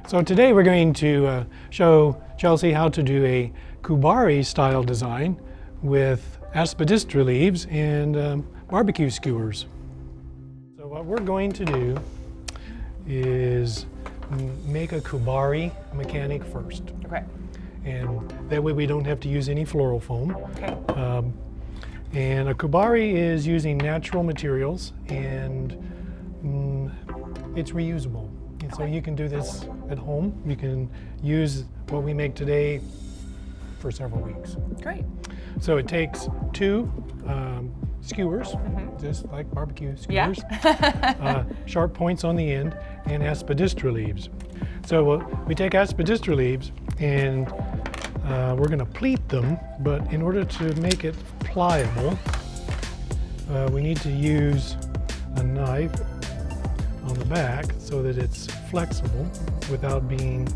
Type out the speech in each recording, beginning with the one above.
So today we're going to show Chelsea how to do a kubari style design with aspidistra leaves and barbecue skewers. So what we're going to do is make a kubari mechanic first. Okay. And that way we don't have to use any floral foam. Okay. And a kubari is using natural materials and it's reusable. And so you can do this at home. You can use what we make today for several weeks. Great. So it takes two skewers, just like barbecue skewers, sharp points on the end, and aspidistra leaves. So we take aspidistra leaves and we're going to pleat them, but in order to make it pliable, we need to use a knife on the back so that it's flexible without being,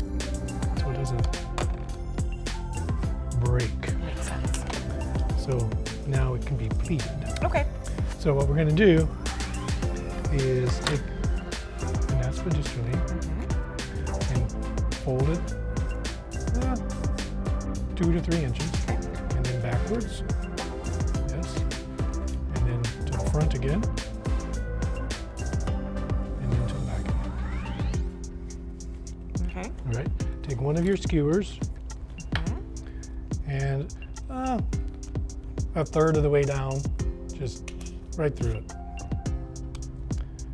so it doesn't break. Makes sense. So now it can be pleated. Okay. So what we're going to do is take an aspidistra leaf and fold it 2 to 3 inches, and then backwards, yes, and then to the front again, and then to the back again. Okay. All right, take one of your skewers and a third of the way down, just right through it.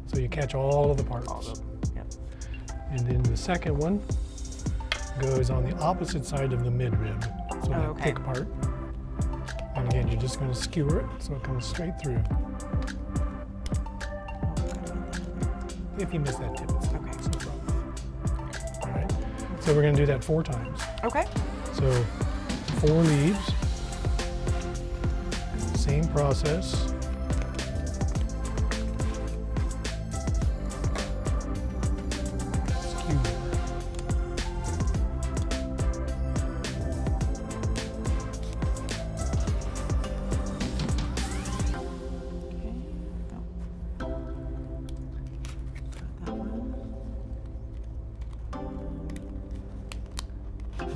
So you catch all of the parts. All of them. Yep. And then the second one goes on the opposite side of the midrib, so that thick part. And again, you're just going to skewer it so it comes straight through. If you miss that tip, it's okay. It's no problem. All right. So we're going to do that 4 times. Okay. So 4 leaves. Same process.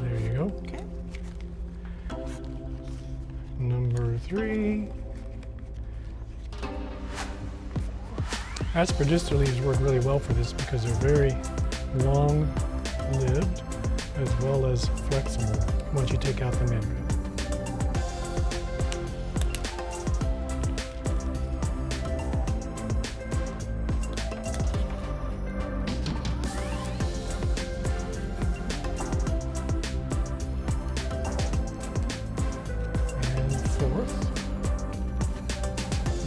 There you go. Okay. Number 3. Aspidistra leaves work really well for this because they're very long-lived as well as flexible once you take out the midrib.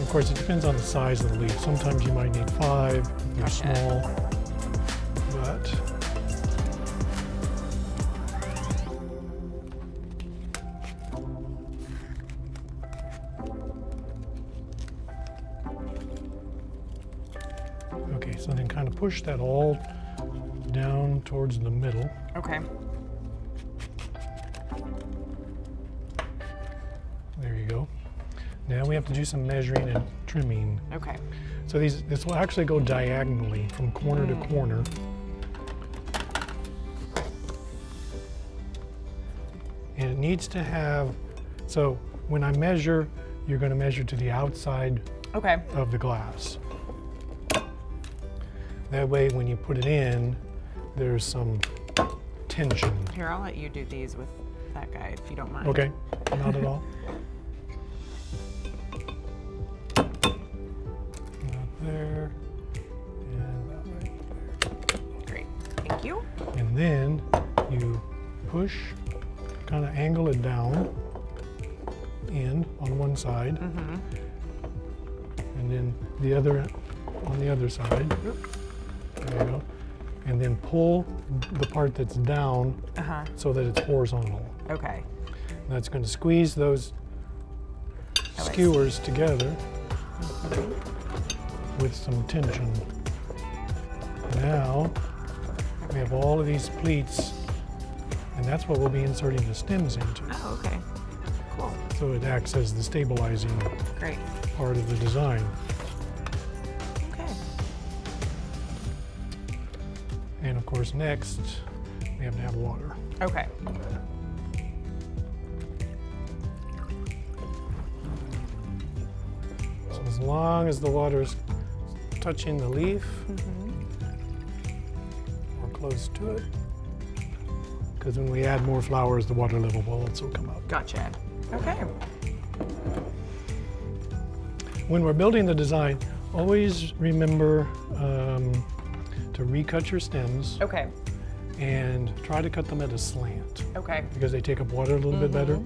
Of course, it depends on the size of the leaf. Sometimes you might need 5 if they're small, but okay, so then kind of push that all down towards the middle. Okay. There you go. Now we have to do some measuring and trimming. Okay. So this will actually go diagonally from corner to corner. And it needs to have, so when I measure, you're going to measure to the outside of the glass. That way when you put it in, there's some tension. Here, I'll let you do these with that guy if you don't mind. Okay, not at all. There, and that right there. Great, thank you. And then you push, kind of angle it down in on one side, and then the other on the other side. There you go. And then pull the part that's down so that it's horizontal. Okay. And that's going to squeeze those skewers together with some tension. Now we have all of these pleats, and that's what we'll be inserting the stems into. Oh, okay. Cool. So it acts as the stabilizing part of the design. Okay. And of course, next, we have to have water. Okay. So as long as the water is touching the leaf, or close to it, because when we add more flowers, the water level will also come up. Gotcha. Okay. When we're building the design, always remember to recut your stems Okay. and try to cut them at a slant Okay. because they take up water a little bit better.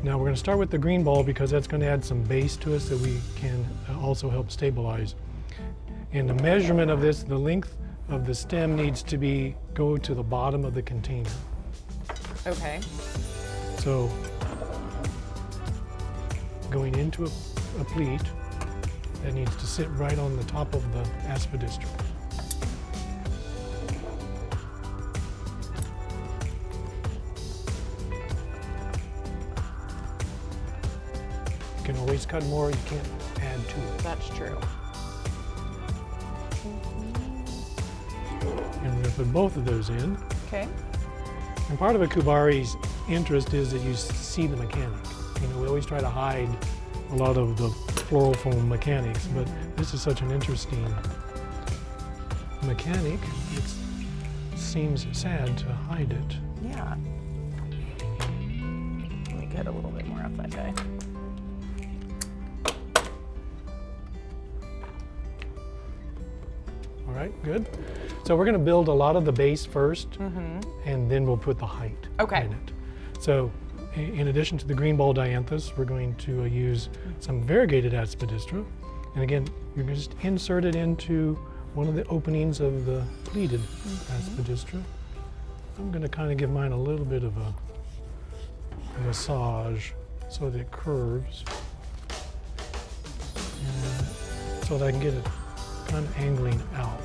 Now we're going to start with the green ball because that's going to add some base to us that we can also help stabilize. And the measurement of this, the length of the stem needs to go to the bottom of the container. Okay. So going into a pleat, that needs to sit right on the top of the aspidistra. You can always cut more, you can't add to it. That's true. And we're going to put both of those in. Okay. And part of a kubari's interest is that you see the mechanic. You know, we always try to hide a lot of the floral foam mechanics, but this is such an interesting mechanic. It seems sad to hide it. Yeah. Let me get a little bit more of that guy. All right, good. So we're going to build a lot of the base first, and then we'll put the height Okay. in it. So in addition to the green ball dianthus, we're going to use some variegated aspidistra. And again, you're going to just insert it into one of the openings of the pleated aspidistra. I'm going to kind of give mine a little bit of a massage so that it curves. And so that I can get it kind of angling out.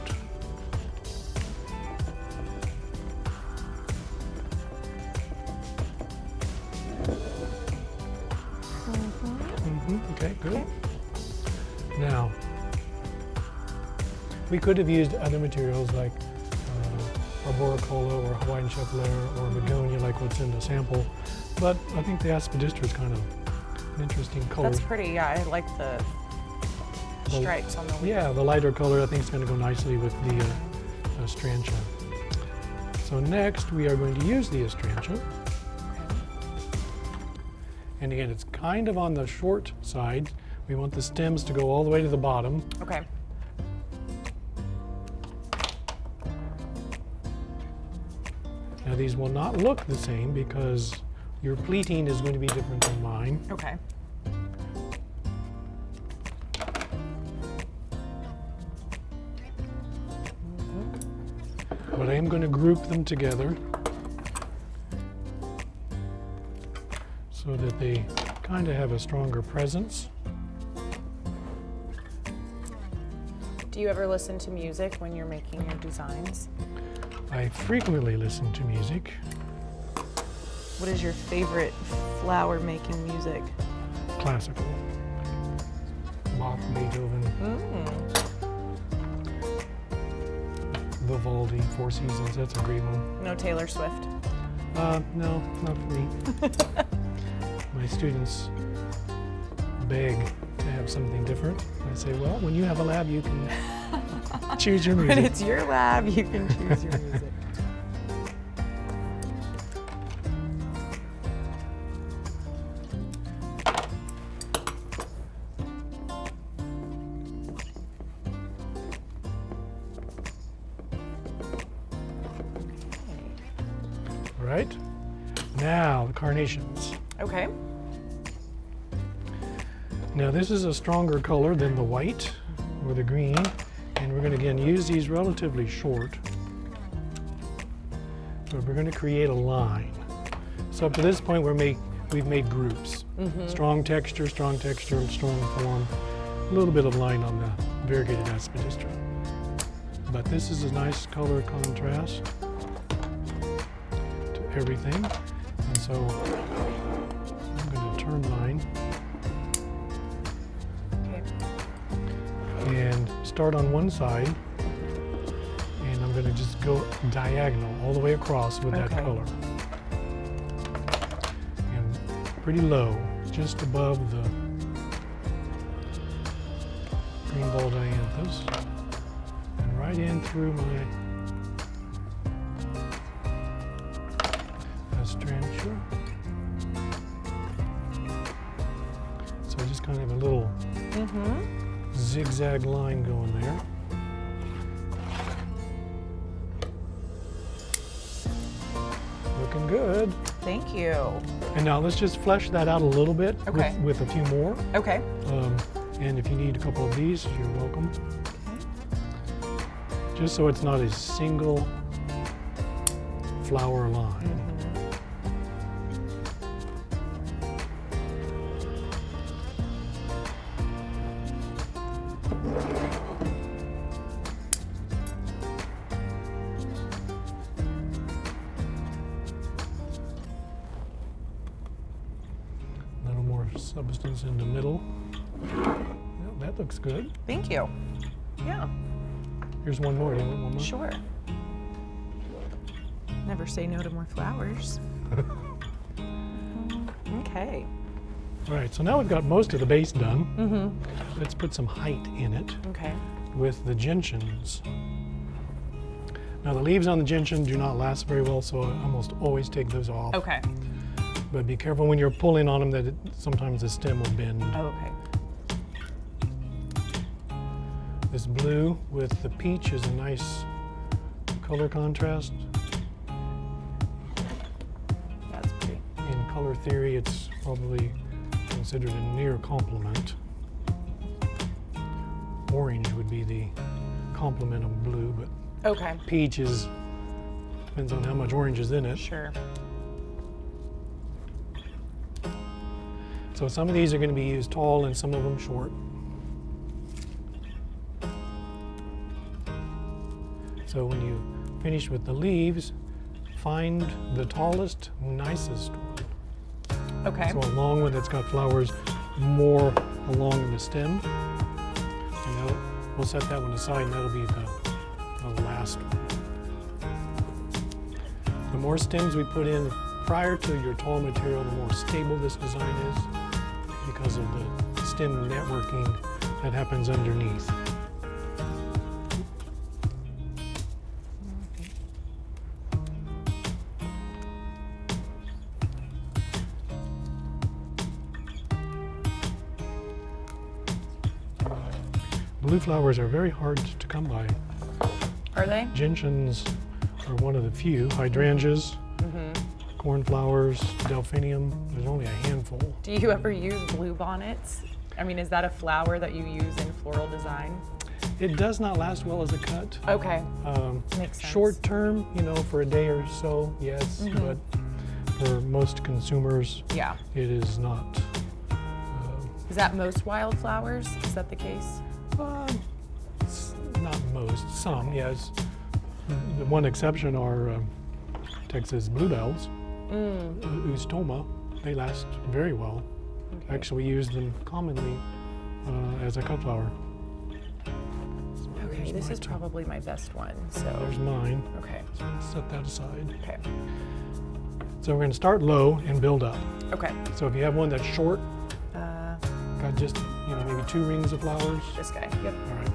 Okay, good. Okay. Now, we could have used other materials like arboricola or Hawaiian chevalier or begonia like what's in the sample, but I think the aspidistra is kind of an interesting color. That's pretty. Yeah, I like the stripes on the leaf. Yeah, the lighter color I think is going to go nicely with the astrantia. So next we are going to use the astrantia. And again, it's kind of on the short side. We want the stems to go all the way to the bottom. Okay. Now these will not look the same because your pleating is going to be different than mine. Okay. But I am going to group them together so that they kind of have a stronger presence. Do you ever listen to music when you're making your designs? I frequently listen to music. What is your favorite flower making music? Classical. Bach, Beethoven, Vivaldi, Four Seasons, that's a great one. No Taylor Swift? No, not for me. My students beg to have something different. I say, well, when you have a lab, you can choose your music. When it's your lab, you can choose your music. All right. Now, the carnations. Okay. Now, this is a stronger color than the white or the green, and we're going to, again, use these relatively short. But we're going to create a line. So up to this point, we've made groups. Strong texture, strong form, a little bit of line on the variegated aspidistra. But this is a nice color contrast to everything. And so I'm going to turn mine and start on one side, and I'm going going to just go diagonal all the way across with that Okay. color. And pretty low, just above the green ball dianthus. And right in through my astrantia. So I just kind of have a little zigzag line going there. Looking good. Thank you. And now let's just flesh that out a little bit Okay. with a few more. Okay. And if you need a couple of these, you're welcome. Just so it's not a single flower line. A little more substance in the middle. Yeah, that looks good. Thank you. Yeah, Here's one more. Do you want one more? sure. Never say no to more flowers. Okay. All right, so now we've got most of the base done. Let's put some height in it Okay. with the gentians. Now the leaves on the gentian do not last very well, so I almost always take those off. Okay. But be careful when you're pulling on them that sometimes the stem will bend. Oh, okay. This blue with the peach is a nice color contrast. That's pretty. In color theory, it's probably considered a near complement. Orange would be the complement of blue, but Okay. peach is, depends on how much orange is in it. Sure. So some of these are going to be used tall and some of them short. So when you finish with the leaves, find the tallest, nicest one. Okay. So a long one that's got flowers more along the stem. And we'll set that one aside and that'll be the last one. The more stems we put in prior to your tall material, the more stable this design is because of the stem networking that happens underneath. Blue flowers are very hard to come by. Are they? Gentians are one of the few. Hydrangeas, cornflowers, delphinium, there's only a handful. Do you ever use blue bonnets? I mean, is that a flower that you use in floral design? It does not last well as a cut. Okay. Makes sense. Short term, for a day or so, yes, but for most consumers, Yeah. it is not. Is that most wildflowers? Is that the case? Not most, some, yes. The one exception are Texas bluebells, Oostoma. They last very well. Okay. Actually, we use them commonly as a cut flower. Okay, There's this my is two. probably my best one, so. There's mine. Okay. So let's set that aside. Okay. So we're going to start low and build up. Okay. So if you have one that's short, got just maybe 2 rings of flowers. This guy. Yep. All right.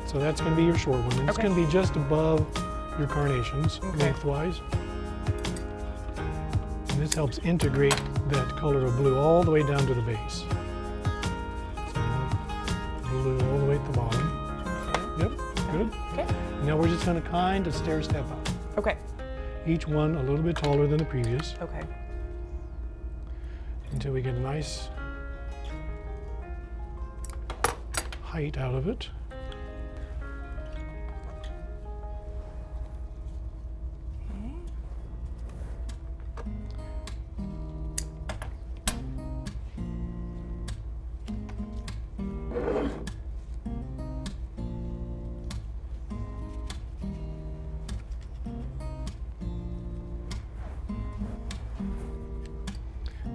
So that's going to be your short one. And it's Okay. going to be just above your carnations Okay. lengthwise. And this helps integrate that color of blue all the way down to the base. So blue all the way at the bottom. Yep. Good. Okay. Now we're just going to kind of stair step up. Okay. Each one a little bit taller than the previous Okay. until we get a nice height out of it.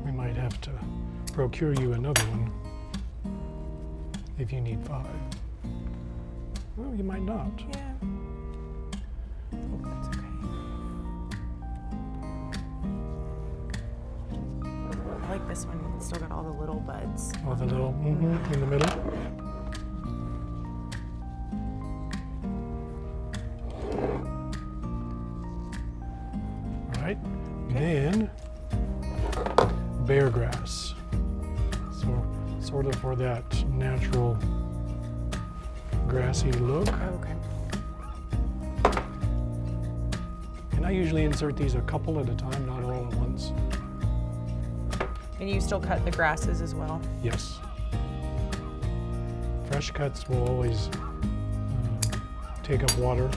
We might have to procure you another one if you need 5. Well, you might not. Yeah. this one still got all the little buds. All the little in the middle. All right. Then bear grass. So sort of for that natural grassy look. Okay. And I usually insert these a couple at a time, not all at once. And you still cut the grasses as well? Yes. Fresh cuts will always take up water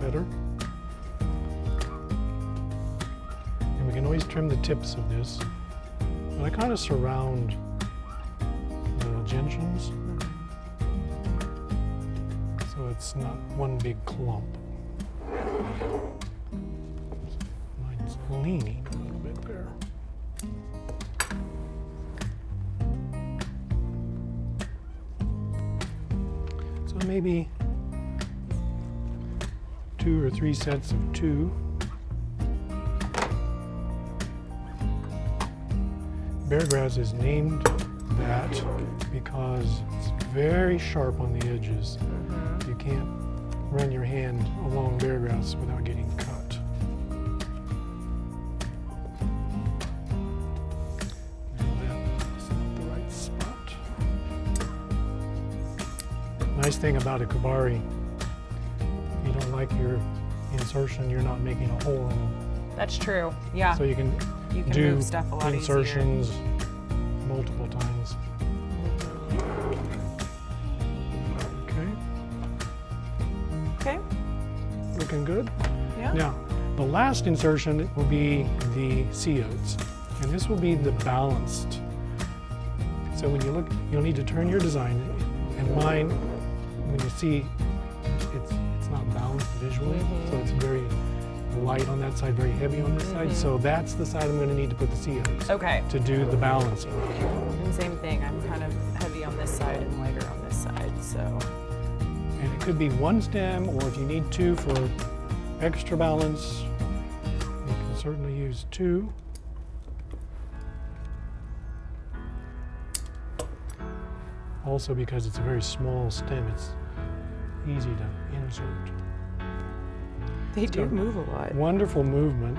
better. And we can always trim the tips of this. But I kind of surround the gentians so it's not one big clump. Mine's leaning a little bit there. So maybe 2 or 3 sets of 2. Bear grass is named that because it's very sharp on the edges. You can't run your hand along bear grass without getting cut. And that's not the right spot. Nice thing about a kubari, if you don't like your insertion, you're not making a hole in them. That's true. Yeah. So you can do move stuff a lot insertions multiple times. Okay, Okay. looking good. Yeah. Now, the last insertion will be the COs, and this will be the balanced. So when you look, you'll need to turn your design, and mine, when you see, it's not balanced visually, so it's very light on that side, very heavy on this side. So that's the side I'm going to need to put the COs Okay. to do the balancing. And same thing. I'm kind of heavy on this side and lighter on this side. So. And it could be one stem, or if you need 2 for extra balance, you can certainly use 2. Also, because it's a very small stem, it's easy to insert. They do move a lot. Wonderful movement.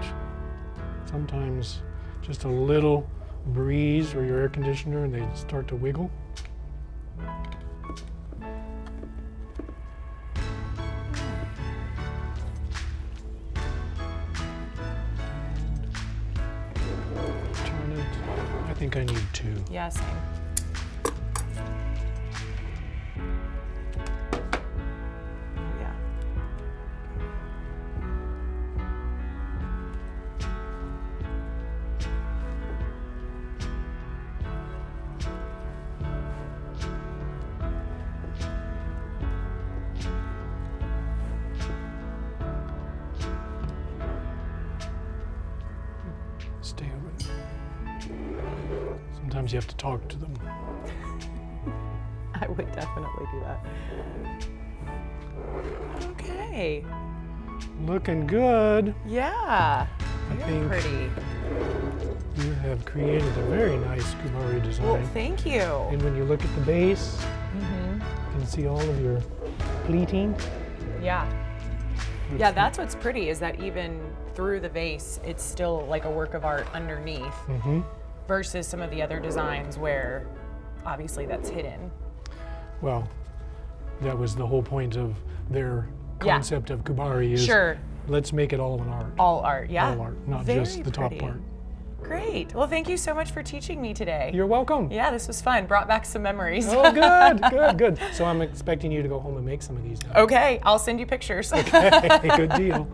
Sometimes just a little breeze or your air conditioner and they start to wiggle. Turn it. I think I need 2. Yeah, same. Yeah. Stay over there. Sometimes you have to talk to them. I would definitely do that. Okay. Looking good. Yeah. I Very think pretty. you have created a very nice kubari design. Well, thank you. And when you look at the base, you can see all of your pleating. Yeah. Yeah, that's what's pretty is that even through the vase, it's still like a work of art underneath versus some of the other designs where obviously that's hidden. Well, that was the whole point of their concept of kubari is let's make it all an art. All art, yeah. All art, not Very just the top pretty. part. Great. Well, thank you so much for teaching me today. You're welcome. Yeah, this was fun. Brought back some memories. Oh, good, good, good. So I'm expecting you to go home and make some of these now. Okay, I'll send you pictures. Okay, good deal.